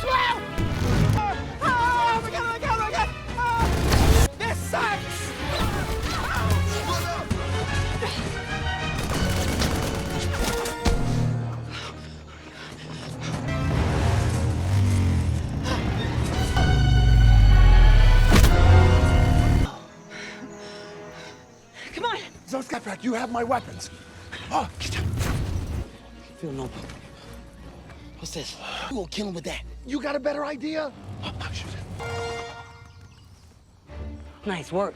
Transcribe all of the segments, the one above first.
swim! Oh my god, oh my god, oh my god! This sucks! Come on! Zoscaprak, you have my weapons. Oh, get down. Feel no. What's this? You gonna kill him with that? You got a better idea? Oh, shoot. Nice work.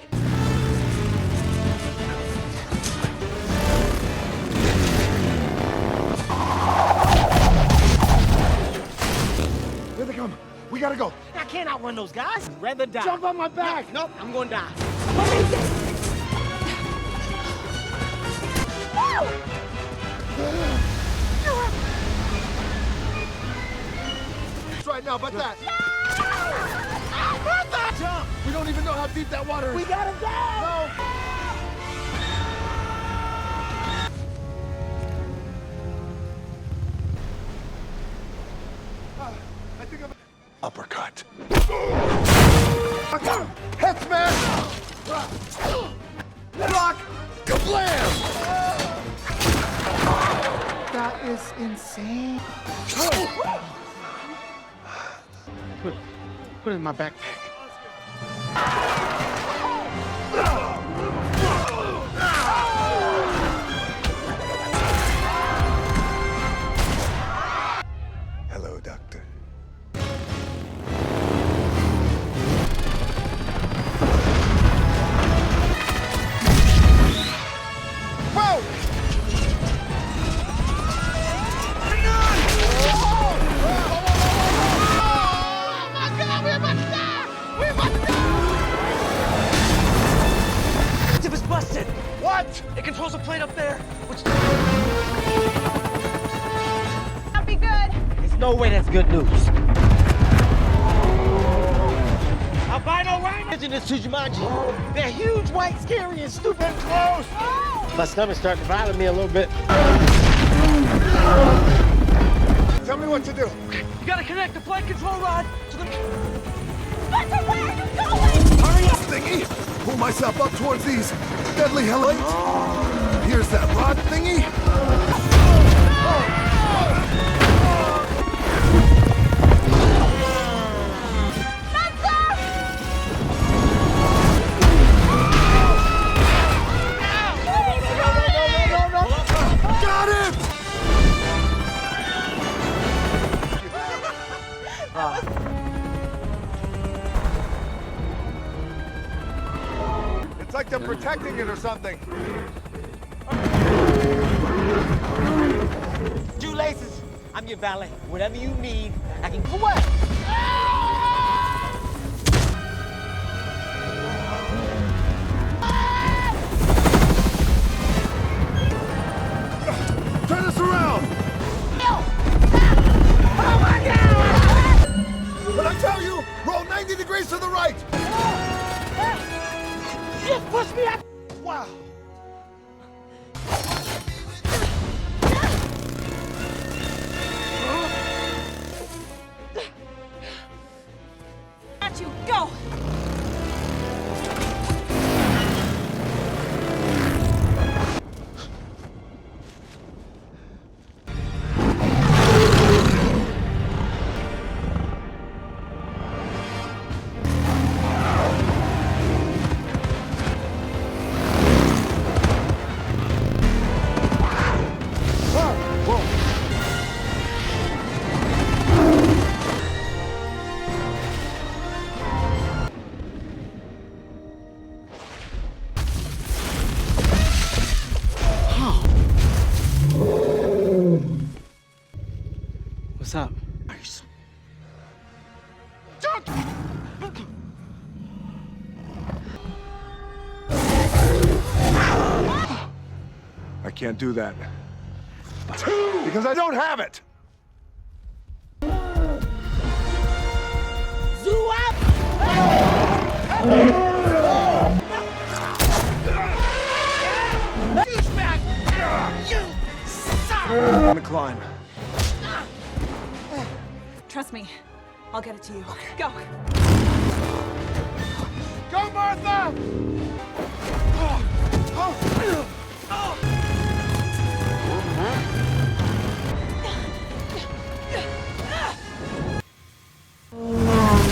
Here they come. We gotta go. I can't outrun those guys. Rather die. Jump on my back. Nope, I'm gonna die. Right now, but that. Jump! We don't even know how deep that water is. We gotta go! No. I think I'm... Uppercut. Head smash! Block! Kablam! That is insane. Put it in my backpack. Hello, Doctor. Whoa! Busted! What? It controls a plate up there, which... That'll be good. There's no way that's good news. Albino rhino! Indigenous to Jumanji. They're huge, white, scary, and stupid. Close! My stomach's starting to bother me a little bit. Tell me what to do. You gotta connect the flight control rod to the... Spencer, where are you going? Hurry up, thingy! Pull myself up towards these deadly helites. Here's that rod thingy. Got it! It's like they're protecting it or something. Shoelaces. I'm your valet. Whatever you need, I can... For what? Turn this around! Oh my God! But I tell you, roll 90 degrees to the right! Just push me up! Wow! Got you. Go. What's up? I can't do that. Because I don't have it! Zoo up! Douchebag! You suck! On the climb. Trust me. I'll get it to you. Okay. Go. Go, Martha!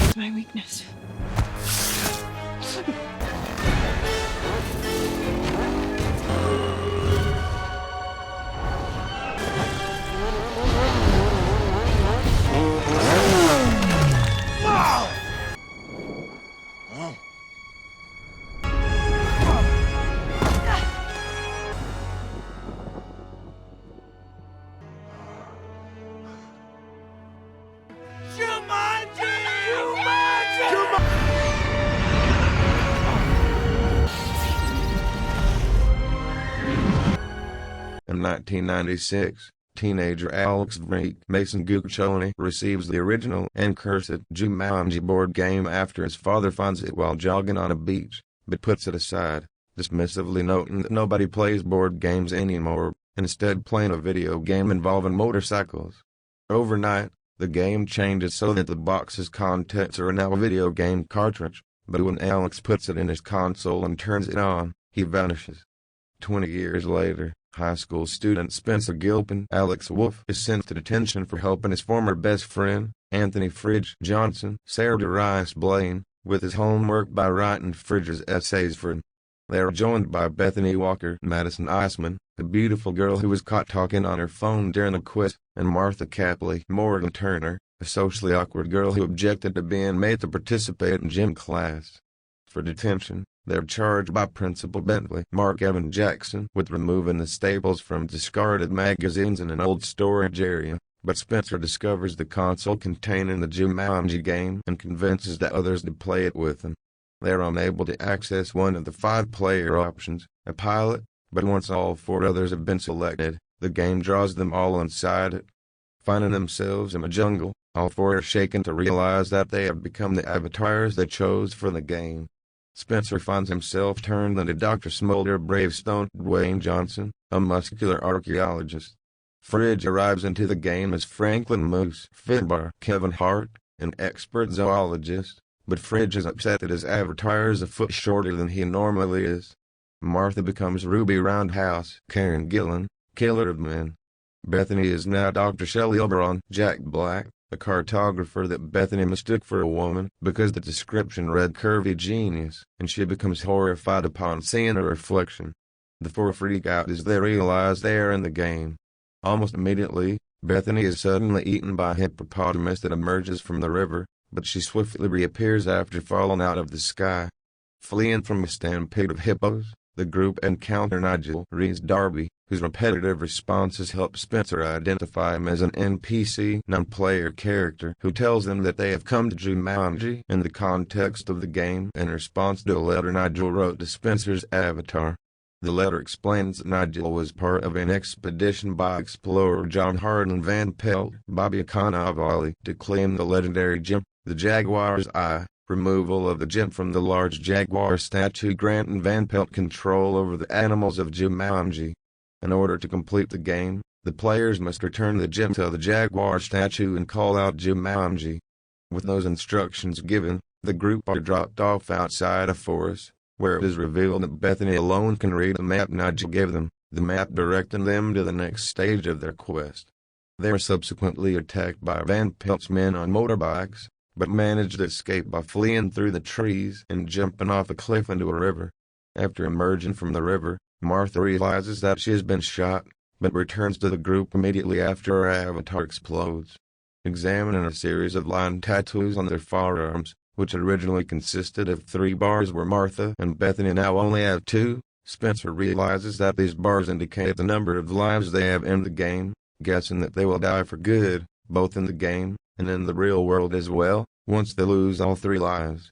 It's my weakness. Jumanji! In 1996, teenager Alex Mason Guccione receives the original and cursed Jumanji board game after his father finds it while jogging on a beach, but puts it aside, dismissively noting that nobody plays board games anymore, instead playing a video game involving motorcycles. Overnight, the game changes so that the box's contents are now a video game cartridge, but when Alex puts it in his console and turns it on, he vanishes. 20 years later, high school student Spencer Gilpin Alex Wolf is sent to detention for helping his former best friend, Anthony Fridge Johnson, Sarah Darius Blaine, with his homework by writing Fridge's essays for him. They are joined by Bethany Walker, Madison Iceman, a beautiful girl who was caught talking on her phone during the quiz, and Martha Capley Morgan Turner, a socially awkward girl who objected to being made to participate in gym class. For detention, they're charged by Principal Bentley Mark Evan Jackson with removing the staples from discarded magazines in an old storage area, but Spencer discovers the console containing the Jumanji game and convinces the others to play it with him. They are unable to access one of the 5 player options, a pilot, but once all 4 others have been selected, the game draws them all inside it. Finding themselves in a jungle, all 4 are shaken to realize that they have become the avatars they chose for the game. Spencer finds himself turned into Dr. Smolder Bravestone Dwayne Johnson, a muscular archaeologist. Fridge arrives into the game as Franklin Moose Finbar Kevin Hart, an expert zoologist, but Fridge is upset that his avatar is a foot shorter than he normally is. Martha becomes Ruby Roundhouse Karen Gillan, killer of men. Bethany is now Dr. Shelley Oberon Jack Black, a cartographer that Bethany mistook for a woman because the description read curvy genius, and she becomes horrified upon seeing a reflection. The 4 freak out as they realize they are in the game. Almost immediately, Bethany is suddenly eaten by a hippopotamus that emerges from the river, but she swiftly reappears after falling out of the sky. Fleeing from a stampede of hippos, the group encounter Nigel Reese Darby, whose repetitive responses help Spencer identify him as an NPC non-player character who tells them that they have come to Jumanji in the context of the game in response to a letter Nigel wrote to Spencer's avatar. The letter explains that Nigel was part of an expedition by explorer John Hardin Van Pelt, Bobby Cannavale, to claim the legendary gem, the Jaguar's Eye. Removal of the gem from the large jaguar statue granting Van Pelt control over the animals of Jumanji. In order to complete the game, the players must return the gem to the jaguar statue and call out Jumanji. With those instructions given, the group are dropped off outside a forest, where it is revealed that Bethany alone can read the map Nigel gave them, the map directing them to the next stage of their quest. They are subsequently attacked by Van Pelt's men on motorbikes, but manage to escape by fleeing through the trees and jumping off a cliff into a river. After emerging from the river, Martha realizes that she has been shot, but returns to the group immediately after her avatar explodes. Examining a series of line tattoos on their forearms, which originally consisted of 3 bars where Martha and Bethany now only have 2, Spencer realizes that these bars indicate the number of lives they have in the game, guessing that they will die for good, both in the game and in the real world as well, once they lose all 3 lives.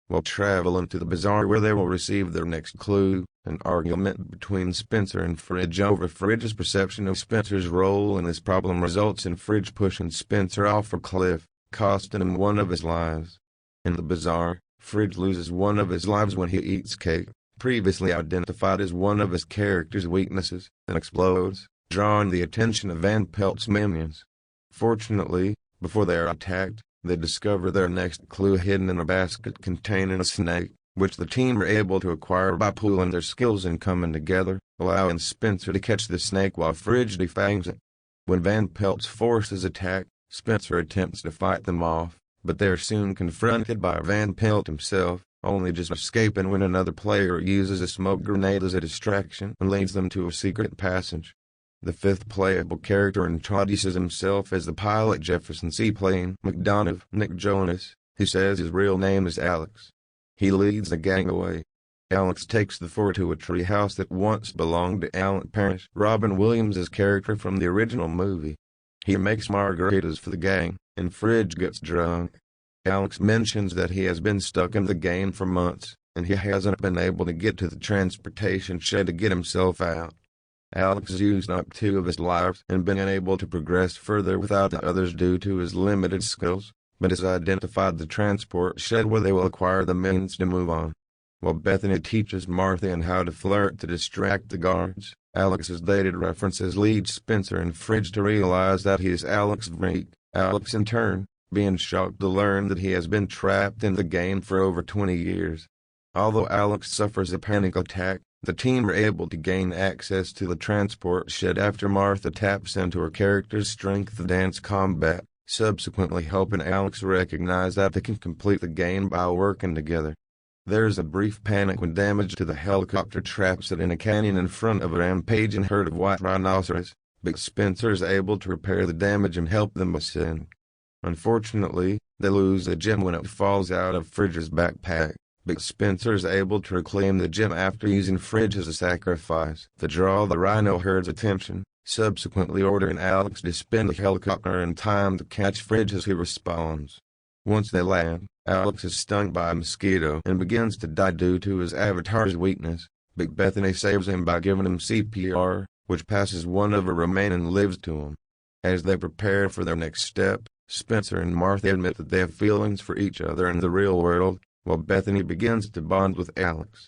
While traveling to the bazaar where they will receive their next clue, an argument between Spencer and Fridge over Fridge's perception of Spencer's role in this problem results in Fridge pushing Spencer off a cliff, costing him 1 of his lives. In the bazaar, Fridge loses 1 of his lives when he eats cake, previously identified as one of his character's weaknesses, and explodes, drawing the attention of Van Pelt's minions. Fortunately, before they are attacked, They discover their next clue hidden in a basket containing a snake, which the team are able to acquire by pooling their skills and coming together, allowing Spencer to catch the snake while Fridge defangs it. When Van Pelt's forces attack, Spencer attempts to fight them off, but they are soon confronted by Van Pelt himself, only just escaping when another player uses a smoke grenade as a distraction and leads them to a secret passage. The fifth playable character introduces himself as the pilot Jefferson Seaplane McDonough Nick Jonas, who says his real name is Alex. He leads the gang away. Alex takes the four to a treehouse that once belonged to Alan Parrish, Robin Williams' character from the original movie. He makes margaritas for the gang, and Fridge gets drunk. Alex mentions that he has been stuck in the game for months, and he hasn't been able to get to the transportation shed to get himself out. Alex has used up 2 of his lives and been unable to progress further without the others due to his limited skills, but has identified the transport shed where they will acquire the means to move on. While Bethany teaches Martha on how to flirt to distract the guards, Alex's dated references lead Spencer and Fridge to realize that he is Alex Vreek. Alex in turn, being shocked to learn that he has been trapped in the game for over 20 years. Although Alex suffers a panic attack, the team are able to gain access to the transport shed after Martha taps into her character's strength dance combat, subsequently helping Alex recognize that they can complete the game by working together. There's a brief panic when damage to the helicopter traps it in a canyon in front of a rampaging herd of white rhinoceros, but Spencer is able to repair the damage and help them ascend. Unfortunately, they lose the gem when it falls out of Fridge's backpack, but Spencer is able to reclaim the gem after using Fridge as a sacrifice to draw the rhino herd's attention, subsequently ordering Alex to spin the helicopter in time to catch Fridge as he responds. Once they land, Alex is stung by a mosquito and begins to die due to his avatar's weakness, but Bethany saves him by giving him CPR, which passes one of her remaining lives to him. As they prepare for their next step, Spencer and Martha admit that they have feelings for each other in the real world, while Bethany begins to bond with Alex.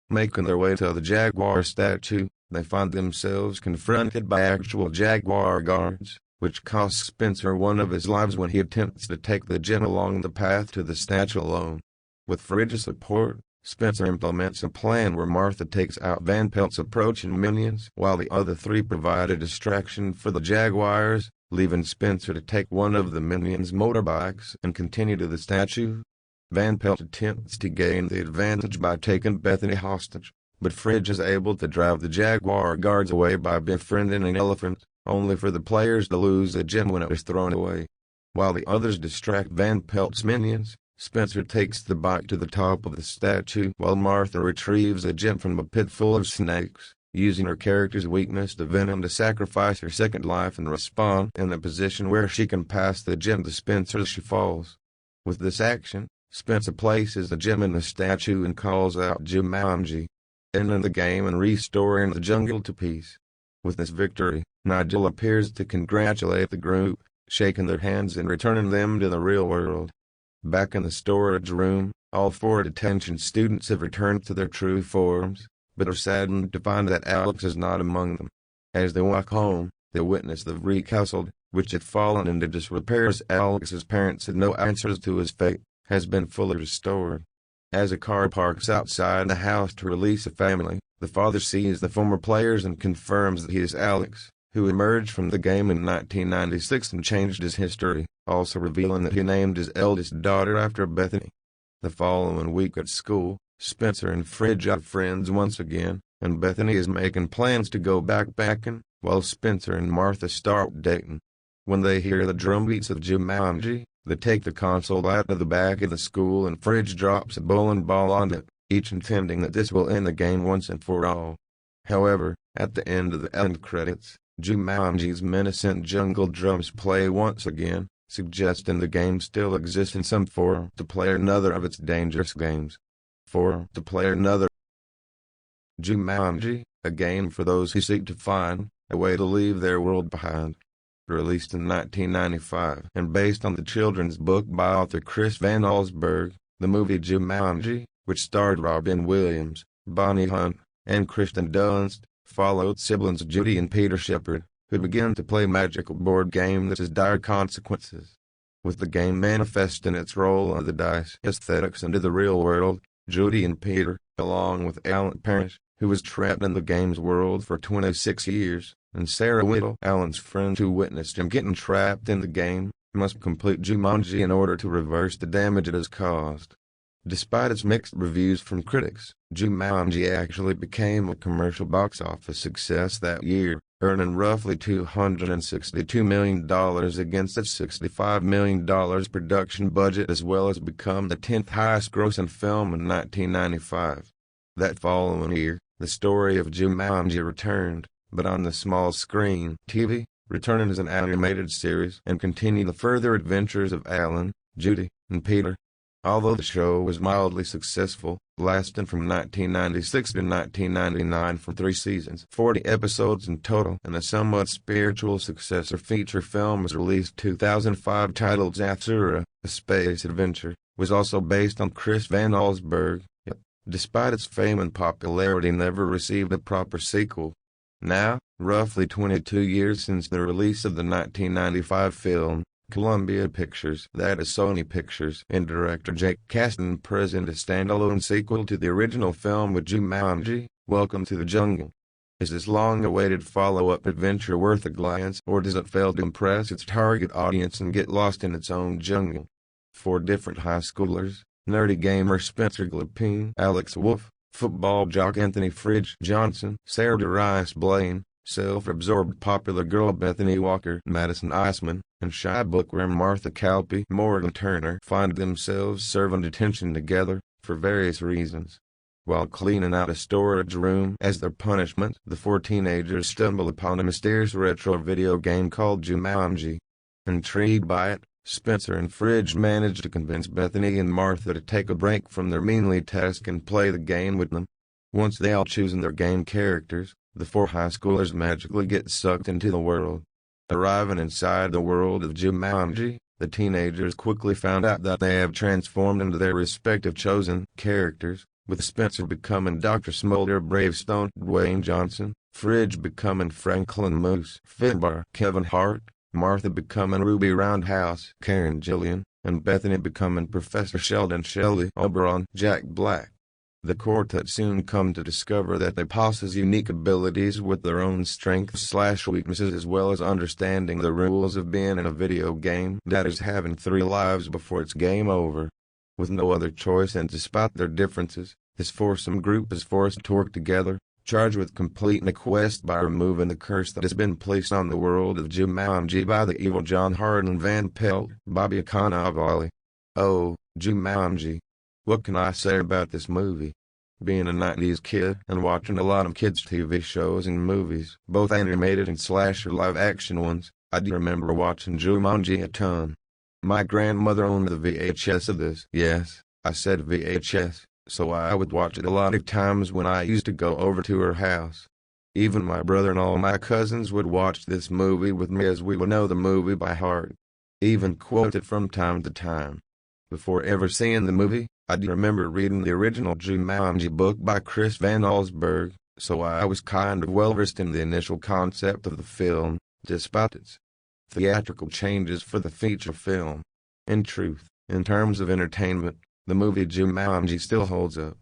Making their way to the Jaguar statue, they find themselves confronted by actual Jaguar guards, which costs Spencer one of his lives when he attempts to take the gem along the path to the statue alone. With Fridge's support, Spencer implements a plan where Martha takes out Van Pelt's approaching minions while the other 3 provide a distraction for the Jaguars, leaving Spencer to take one of the minions' motorbikes and continue to the statue. Van Pelt attempts to gain the advantage by taking Bethany hostage, but Fridge is able to drive the Jaguar guards away by befriending an elephant, only for the players to lose the gem when it is thrown away. While the others distract Van Pelt's minions, Spencer takes the bike to the top of the statue while Martha retrieves the gem from a pit full of snakes, using her character's weakness to venom to sacrifice her second life and respawn in a position where she can pass the gem to Spencer as she falls. With this action, Spencer places the gem in the statue and calls out Jumanji, ending the game and restoring the jungle to peace. With this victory, Nigel appears to congratulate the group, shaking their hands and returning them to the real world. Back in the storage room, all 4 detention students have returned to their true forms, but are saddened to find that Alex is not among them. As they walk home, they witness the Vreek household, which had fallen into disrepair as Alex's parents had no answers to his fate, has been fully restored. As a car parks outside the house to release a family, the father sees the former players and confirms that he is Alex, who emerged from the game in 1996 and changed his history, also revealing that he named his eldest daughter after Bethany. The following week at school, Spencer and Fridge are friends once again, and Bethany is making plans to go backpacking, while Spencer and Martha start dating. When they hear the drumbeats of Jumanji, they take the console out of the back of the school and Fridge drops a bowling ball on it, each intending that this will end the game once and for all. However, at the end of the end credits, Jumanji's menacing jungle drums play once again, suggesting the game still exists in some form to play another of its dangerous games. To play another Jumanji, a game for those who seek to find a way to leave their world behind. Released in 1995 and based on the children's book by author Chris Van Allsburg, the movie Jumanji, which starred Robin Williams, Bonnie Hunt, and Kristen Dunst, followed siblings Judy and Peter Shepard, who began to play a magical board game that has dire consequences. with the game manifesting its roll of the dice aesthetics into the real world. Judy and Peter, along with Alan Parrish, who was trapped in the game's world for 26 years, and Sarah Whittle, Alan's friend who witnessed him getting trapped in the game, must complete Jumanji in order to reverse the damage it has caused. Despite its mixed reviews from critics, Jumanji actually became a commercial box office success that year, earning roughly $262 million against its $65 million production budget, as well as become the 10th highest grossing film in 1995. That following year, the story of Jumanji returned, but on the small screen TV, returning as an animated series and continued the further adventures of Alan, Judy, and Peter. Although the show was mildly successful, lasting from 1996 to 1999 for 3 seasons, 40 episodes in total, and a somewhat spiritual successor feature film was released 2005 titled Zathura, A Space Adventure, was also based on Chris Van Allsburg. Despite its fame and popularity, never received a proper sequel. Now, roughly 22 years since the release of the 1995 film, Columbia Pictures, that is Sony Pictures, and director Jake Kasdan present a standalone sequel to the original film with Jumanji, Welcome to the Jungle. Is this long-awaited follow-up adventure worth a glance, or does it fail to impress its target audience and get lost in its own jungle? 4 different high schoolers, nerdy gamer Spencer Glepine, Alex Wolff, football jock Anthony Fridge Johnson, Sarah Darius Blaine, self-absorbed popular girl Bethany Walker, Madison Iceman, and shy bookworm Martha Calpe Morgan Turner find themselves serving detention together, for various reasons. While cleaning out a storage room as their punishment, the 4 teenagers stumble upon a mysterious retro video game called Jumanji. Intrigued by it, Spencer and Fridge manage to convince Bethany and Martha to take a break from their meanly task and play the game with them. Once they all choose their game characters, the 4 high schoolers magically get sucked into the world. Arriving inside the world of Jumanji, the teenagers quickly found out that they have transformed into their respective chosen characters, with Spencer becoming Dr. Smolder Bravestone Dwayne Johnson, Fridge becoming Franklin Moose Finbar Kevin Hart, Martha becoming Ruby Roundhouse Karen Gillian, and Bethany becoming Professor Sheldon Shelley Oberon Jack Black. The quartet soon come to discover that they possess unique abilities with their own strengths/weaknesses, as well as understanding the rules of being in a video game that is having 3 lives before it's game over. With no other choice and despite their differences, this foursome group is forced to work together, charged with completing a quest by removing the curse that has been placed on the world of Jumanji by the evil John Hardin Van Pelt, Bobby Cannavale. Oh, Jumanji. What can I say about this movie? Being a 90s kid and watching a lot of kids' TV shows and movies, both animated and slasher live-action ones, I do remember watching Jumanji a ton. My grandmother owned the VHS of this. Yes, I said VHS, so I would watch it a lot of times when I used to go over to her house. Even my brother and all my cousins would watch this movie with me, as we would know the movie by heart. Even quote it from time to time. Before ever seeing the movie, I do remember reading the original Jumanji book by Chris Van Allsburg, so I was kind of well-versed in the initial concept of the film, despite its theatrical changes for the feature film. In truth, in terms of entertainment, the movie Jumanji still holds up.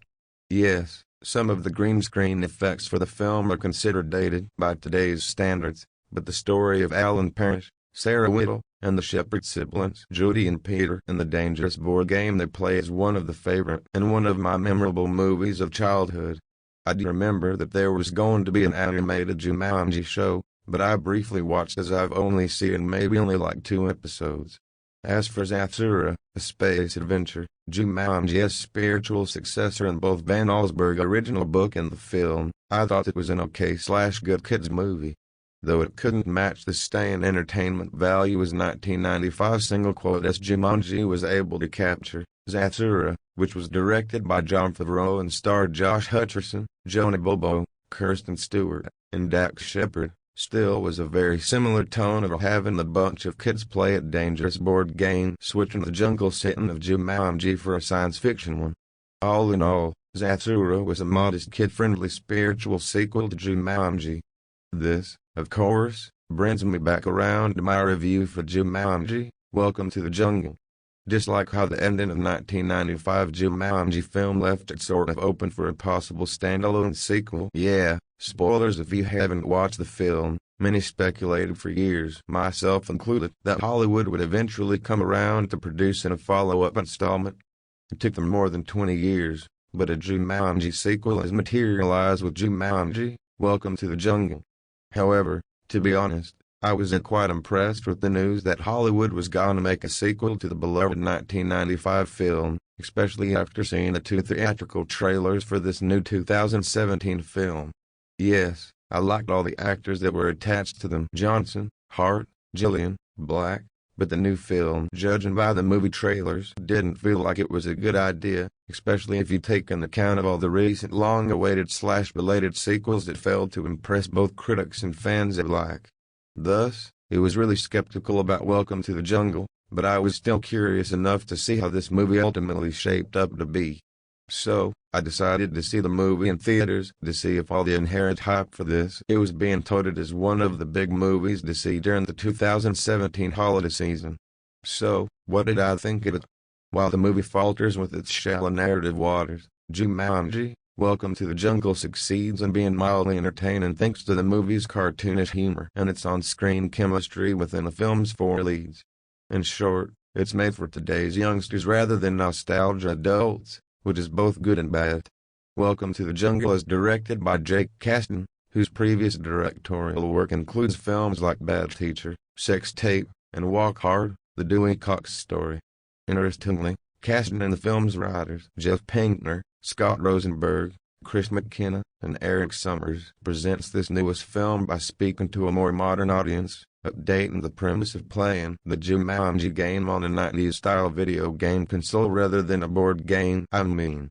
Yes, some of the green screen effects for the film are considered dated by today's standards, but the story of Alan Parrish, Sarah Whittle, and the Shepherd siblings, Judy and Peter, and the dangerous board game they play is one of the favorite and one of my memorable movies of childhood. I do remember that there was going to be an animated Jumanji show, but I briefly watched, as I've only seen maybe only like 2 episodes. As for Zathura, A Space Adventure, Jumanji's spiritual successor in both Van Allsburg's original book and the film, I thought it was an okay/good kids movie. Though it couldn't match the staying entertainment value as 1995 single quote as Jumanji was able to capture, Zathura, which was directed by Jon Favreau and starred Josh Hutcherson, Jonah Bobo, Kirsten Stewart, and Dax Shepard, still was a very similar tone of having a bunch of kids play a dangerous board game, switching the jungle setting of Jumanji for a science fiction one. All in all, Zathura was a modest kid-friendly spiritual sequel to Jumanji. This, of course, brings me back around to my review for Jumanji, Welcome to the Jungle. Just like how the ending of 1995 Jumanji film left it sort of open for a possible standalone sequel. Yeah, spoilers if you haven't watched the film. Many speculated for years, myself included, that Hollywood would eventually come around to producing a follow-up installment. It took them more than 20 years, but a Jumanji sequel has materialized with Jumanji Welcome to the Jungle. However, to be honest, I wasn't quite impressed with the news that Hollywood was gonna make a sequel to the beloved 1995 film, especially after seeing the two theatrical trailers for this new 2017 film. Yes, I liked all the actors that were attached to them: Johnson, Hart, Gillian, Black, but the new film, judging by the movie trailers, didn't feel like it was a good idea, especially if you take into account of all the recent long-awaited/belated sequels that failed to impress both critics and fans alike. Thus, it was really skeptical about Welcome to the Jungle, but I was still curious enough to see how this movie ultimately shaped up to be. So, I decided to see the movie in theaters to see if all the inherent hype for this it was being touted as one of the big movies to see during the 2017 holiday season. So, what did I think of it? While the movie falters with its shallow narrative waters, Jumanji Welcome to the Jungle succeeds in being mildly entertaining thanks to the movie's cartoonish humor and its on-screen chemistry within the film's four leads. In short, it's made for today's youngsters rather than nostalgia adults, which is both good and bad. Welcome to the Jungle is directed by Jake Kasdan, whose previous directorial work includes films like Bad Teacher, Sex Tape, and Walk Hard, The Dewey Cox Story. Interestingly, Kasdan and the film's writers, Jeff Pinkner, Scott Rosenberg, Chris McKenna, and Eric Summers, presents this newest film by speaking to a more modern audience, updating the premise of playing the Jumanji game on a 90s-style video game console rather than a board game. I mean,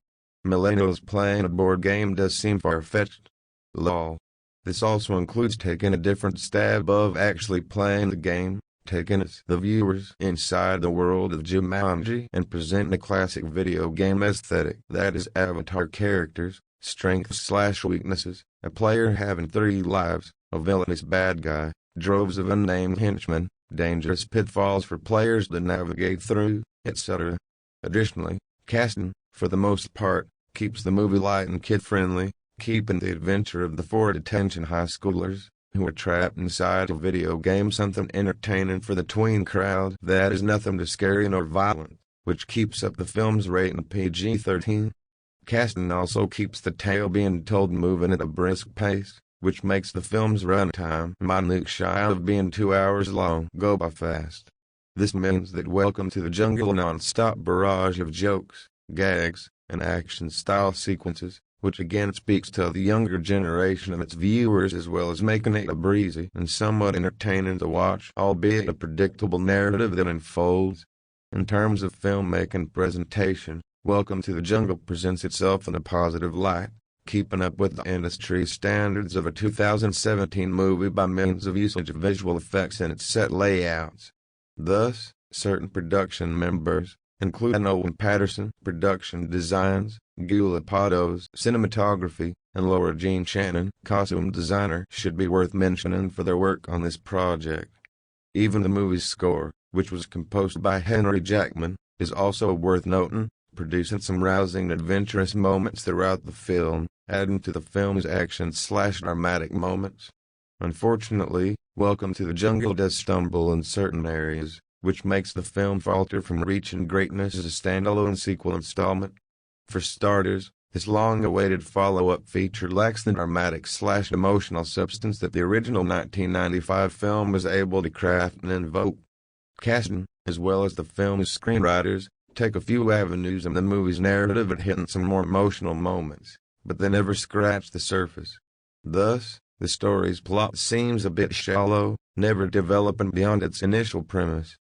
millennials playing a board game does seem far-fetched. Lol. This also includes taking a different stab of actually playing the game, taking us, the viewers, inside the world of Jumanji and presenting a classic video game aesthetic that is avatar characters, strengths/weaknesses, a player having 3 lives, a villainous bad guy, droves of unnamed henchmen, dangerous pitfalls for players to navigate through, etc. Additionally, Kasdan, for the most part, keeps the movie light and kid-friendly, keeping the adventure of the 4 detention high schoolers who are trapped inside a video game something entertaining for the tween crowd that is nothing too scary nor violent, which keeps up the film's rating PG-13. Kasdan also keeps the tale being told moving at a brisk pace, which makes the film's runtime, minute shy of being 2 hours long, go by fast. This means that Welcome to the Jungle, a non-stop barrage of jokes, gags, and action-style sequences, which again speaks to the younger generation of its viewers as well as making it a breezy and somewhat entertaining to watch, albeit a predictable narrative that unfolds. In terms of filmmaking presentation, Welcome to the Jungle presents itself in a positive light, keeping up with the industry standards of a 2017 movie by means of usage of visual effects in its set layouts. Thus, certain production members, including Owen Patterson, production designs, Gula Pados, cinematography, and Laura Jean Shannon, costume designer, should be worth mentioning for their work on this project. Even the movie's score, which was composed by Henry Jackman, is also worth noting, producing some rousing adventurous moments throughout the film, adding to the film's action/dramatic moments. Unfortunately, Welcome to the Jungle does stumble in certain areas, which makes the film falter from reaching greatness as a standalone sequel installment. For starters, this long-awaited follow-up feature lacks the dramatic/emotional substance that the original 1995 film was able to craft and invoke. Kasdan, as well as the film's screenwriters, take a few avenues in the movie's narrative at hitting some more emotional moments, but they never scratch the surface. Thus, the story's plot seems a bit shallow, never developing beyond its initial premise.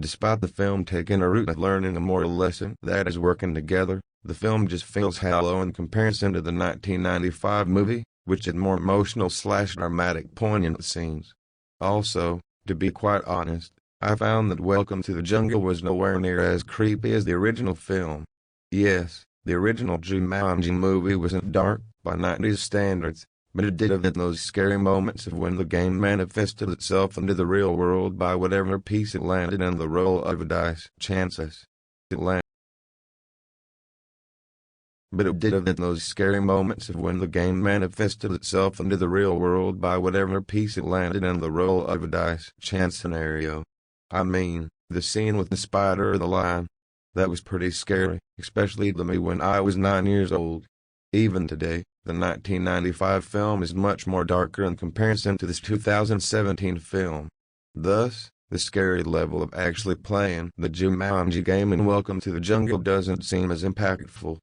Despite the film taking a route of learning a moral lesson that is working together, the film just feels hollow in comparison to the 1995 movie, which had more emotional/dramatic poignant scenes. Also, to be quite honest, I found that Welcome to the Jungle was nowhere near as creepy as the original film. Yes, the original Jumanji movie wasn't dark by 90s standards, but it did in those scary moments of when the game manifested itself into the real world by whatever piece it landed in the roll of a dice. Chances. It landed. But it did in those scary moments of when the game manifested itself into the real world by whatever piece it landed in the roll of a dice. Chance scenario. I mean, the scene with the spider or the lion. That was pretty scary, especially to me when I was 9 years old. Even today, the 1995 film is much more darker in comparison to this 2017 film. Thus, the scary level of actually playing the Jumanji game in Welcome to the Jungle doesn't seem as impactful.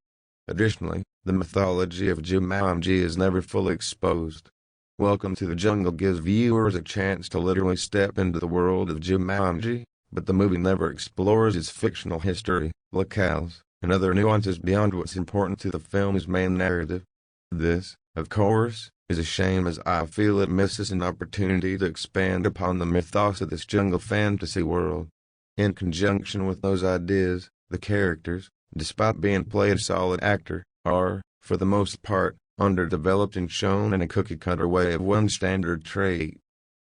Additionally, the mythology of Jumanji is never fully exposed. Welcome to the Jungle gives viewers a chance to literally step into the world of Jumanji, but the movie never explores its fictional history, locales, and other nuances beyond what's important to the film's main narrative. This, of course, is a shame as I feel it misses an opportunity to expand upon the mythos of this jungle fantasy world. In conjunction with those ideas, the characters, despite being played a solid actor, are, for the most part, underdeveloped and shown in a cookie-cutter way of one standard trait.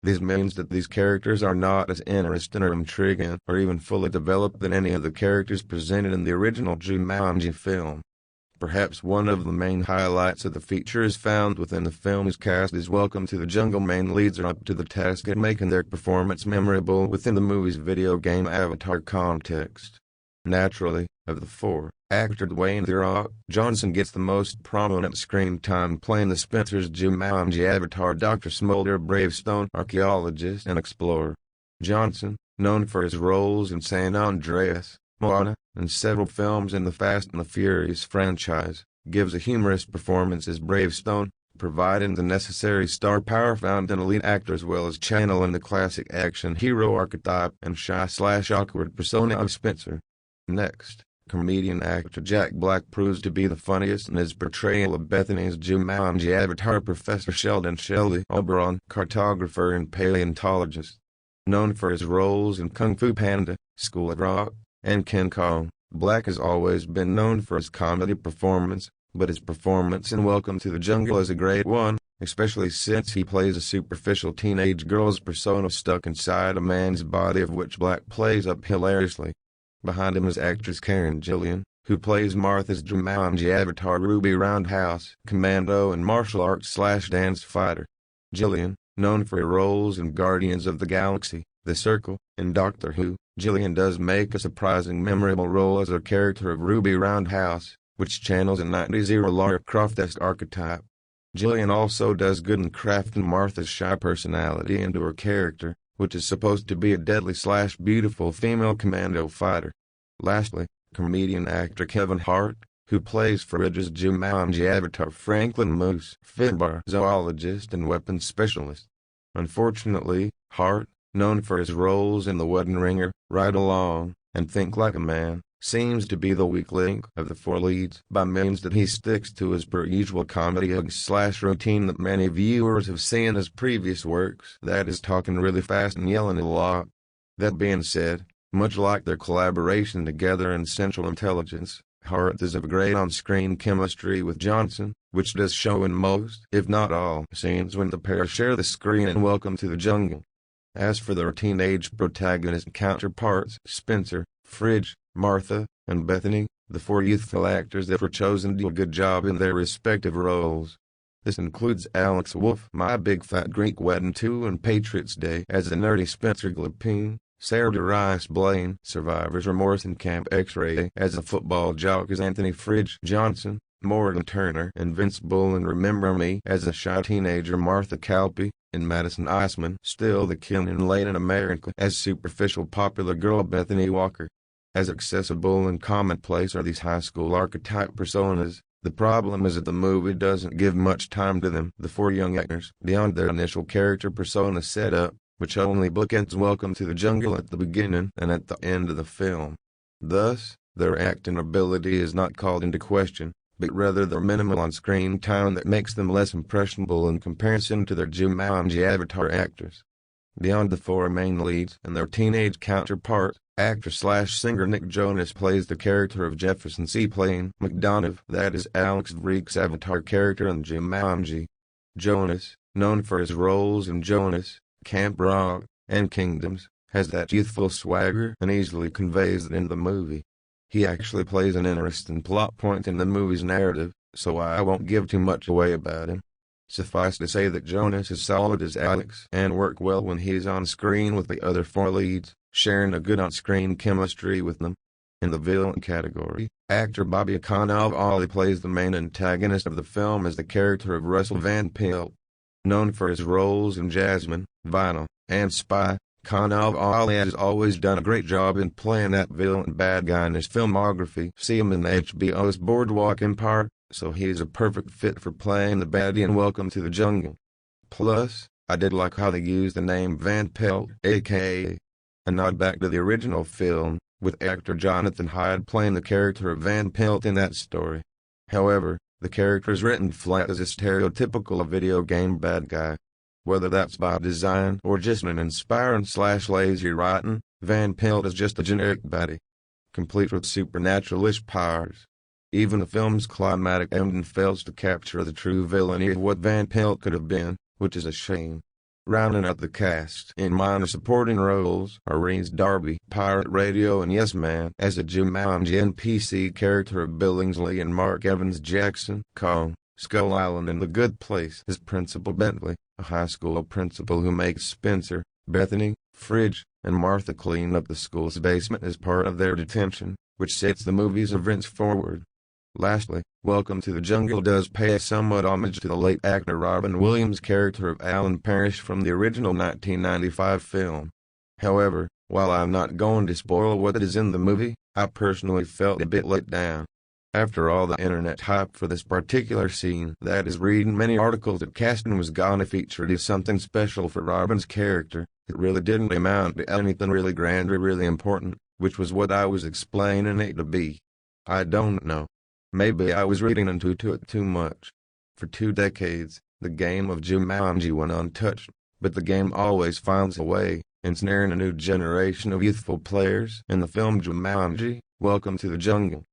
This means that these characters are not as interesting or intriguing or even fully developed than any of the characters presented in the original Jumanji film. Perhaps one of the main highlights of the feature is found within the film's cast as Welcome to the Jungle main leads are up to the task at making their performance memorable within the movie's video game avatar context. Naturally, of the four, actor Dwayne "The Rock" Johnson gets the most prominent screen time playing the Spencer's Jumanji avatar Dr. Smolder Bravestone archaeologist and explorer. Johnson, known for his roles in San Andreas, Moana, and several films in the Fast and the Furious franchise, gives a humorous performance as Bravestone, providing the necessary star power found in elite actors as well as channeling the classic action hero archetype and shy/awkward persona of Spencer. Next, comedian actor Jack Black proves to be the funniest in his portrayal of Bethany's Jumanji avatar Professor Sheldon Shelby Oberon, cartographer and paleontologist. Known for his roles in Kung Fu Panda, School of Rock, and King Kong, Black has always been known for his comedy performance, but his performance in Welcome to the Jungle is a great one, especially since he plays a superficial teenage girl's persona stuck inside a man's body of which Black plays up hilariously. Behind him is actress Karen Gillian, who plays Martha's Jumanji avatar Ruby Roundhouse, commando and martial arts/dance fighter. Gillian, known for her roles in Guardians of the Galaxy, The Circle, and Doctor Who, Gillian does make a surprising memorable role as a character of Ruby Roundhouse, which channels a 90s era Lara Croft-esque archetype. Gillian also does good in crafting Martha's shy personality into her character, which is supposed to be a deadly/beautiful female commando fighter. Lastly, comedian actor Kevin Hart, who plays Fridge's Jumanji avatar Franklin Moose Finbar, zoologist and weapons specialist. Unfortunately, Hart, known for his roles in The Wedding Ringer, Ride Along, and Think Like a Man, seems to be the weak link of the four leads by means that he sticks to his per-usual comedy /routine that many viewers have seen in his previous works, that is talking really fast and yelling a lot. That being said, much like their collaboration together in Central Intelligence, Hart does have great on-screen chemistry with Johnson, which does show in most, if not all, scenes when the pair share the screen in Welcome to the Jungle. As for their teenage protagonist counterparts, Spencer, Fridge, Martha, and Bethany, the four youthful actors that were chosen do a good job in their respective roles. This includes Alex Wolff, My Big Fat Greek Wedding 2 and Patriots Day as the nerdy Spencer Glepine, Sarah Darius Blaine, Survivor's Remorse and Camp X-Ray as a football jock as Anthony Fridge Johnson, Morgan Turner and Vince Bull in Remember Me as a shy teenager Martha Calpe, and Madison Iceman, still the kin in Late in America as superficial popular girl Bethany Walker. As accessible and commonplace are these high school archetype personas, the problem is that the movie doesn't give much time to them, the four young actors, beyond their initial character persona setup, which only bookends Welcome to the Jungle at the beginning and at the end of the film. Thus, their acting ability is not called into question, but rather their minimal on-screen time that makes them less impressionable in comparison to their Jumanji avatar actors. Beyond the four main leads and their teenage counterpart, actor/singer Nick Jonas plays the character of Jefferson C. Plain McDonough, that is Alex Vreek's avatar character in Jumanji. Jonas, known for his roles in Jonas, Camp Rock, and Kingdoms, has that youthful swagger and easily conveys it in the movie. He actually plays an interesting plot point in the movie's narrative, so I won't give too much away about him. Suffice to say that Jonas is solid as Alex and work well when he's on screen with the other four leads, sharing a good on-screen chemistry with them. In the villain category, actor Bobby Cannavale plays the main antagonist of the film as the character of Russell Van Pelt. Known for his roles in Jasmine, Vinyl, and Spy, Cannavale has always done a great job in playing that villain bad guy in his filmography. See him in HBO's Boardwalk Empire, so he's a perfect fit for playing the baddie in Welcome to the Jungle. Plus, I did like how they used the name Van Pelt, aka a nod back to the original film, with actor Jonathan Hyde playing the character of Van Pelt in that story. However, the character is written flat as a stereotypical video game bad guy. Whether that's by design or just an inspiring/lazy writing, Van Pelt is just a generic baddie, complete with supernatural-ish powers. Even the film's climatic ending fails to capture the true villainy of what Van Pelt could have been, which is a shame. Rounding out the cast in minor supporting roles are Reese Darby, Pirate Radio and Yes Man as a Jumanji NPC character of Billingsley, and Mark Evans Jackson, Kong, Skull Island and The Good Place as Principal Bentley, a high school principal who makes Spencer, Bethany, Fridge, and Martha clean up the school's basement as part of their detention, which sets the movie's events forward. Lastly, Welcome to the Jungle does pay a somewhat homage to the late actor Robin Williams' character of Alan Parrish from the original 1995 film. However, while I'm not going to spoil what is in the movie, I personally felt a bit let down. After all the internet hype for this particular scene, that is reading many articles that casting was gonna feature do something special for Robin's character, it really didn't amount to anything really grand or really important, which was what I was explaining it to be. I don't know. Maybe I was reading into it too much. For 2 decades, the game of Jumanji went untouched, but the game always finds a way, ensnaring a new generation of youthful players in the film Jumanji, Welcome to the Jungle.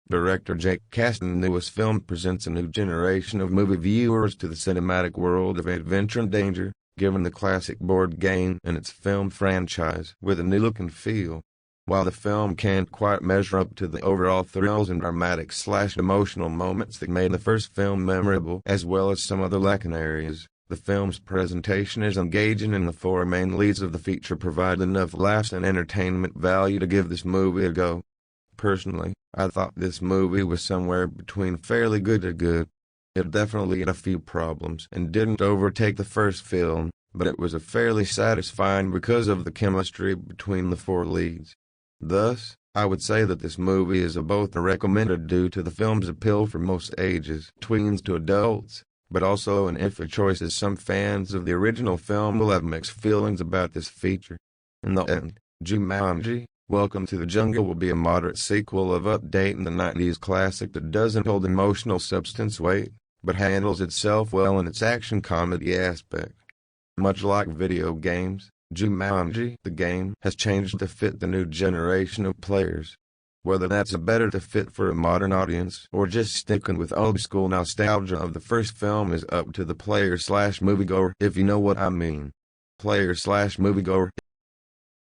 Director Jake Kasdan's newest film presents a new generation of movie viewers to the cinematic world of adventure and danger, giving the classic board game and its film franchise with a new look and feel. While the film can't quite measure up to the overall thrills and dramatic/emotional moments that made the first film memorable, as well as some other lacking areas, the film's presentation is engaging and the 4 main leads of the feature provide enough laughs and entertainment value to give this movie a go. Personally, I thought this movie was somewhere between fairly good to good. It definitely had a few problems and didn't overtake the first film, but it was a fairly satisfying because of the chemistry between the 4 leads. Thus, I would say that this movie is both recommended due to the film's appeal for most ages, tweens to adults, but also an iffy choice as some fans of the original film will have mixed feelings about this feature. In the end, Jumanji, Welcome to the Jungle will be a moderate sequel of updating the 90s classic that doesn't hold emotional substance weight, but handles itself well in its action comedy aspect. Much like video games, Jumanji, the game, has changed to fit the new generation of players. Whether that's a better to fit for a modern audience or just sticking with old school nostalgia of the first film is up to the player/moviegoer, if you know what I mean. Player/moviegoer,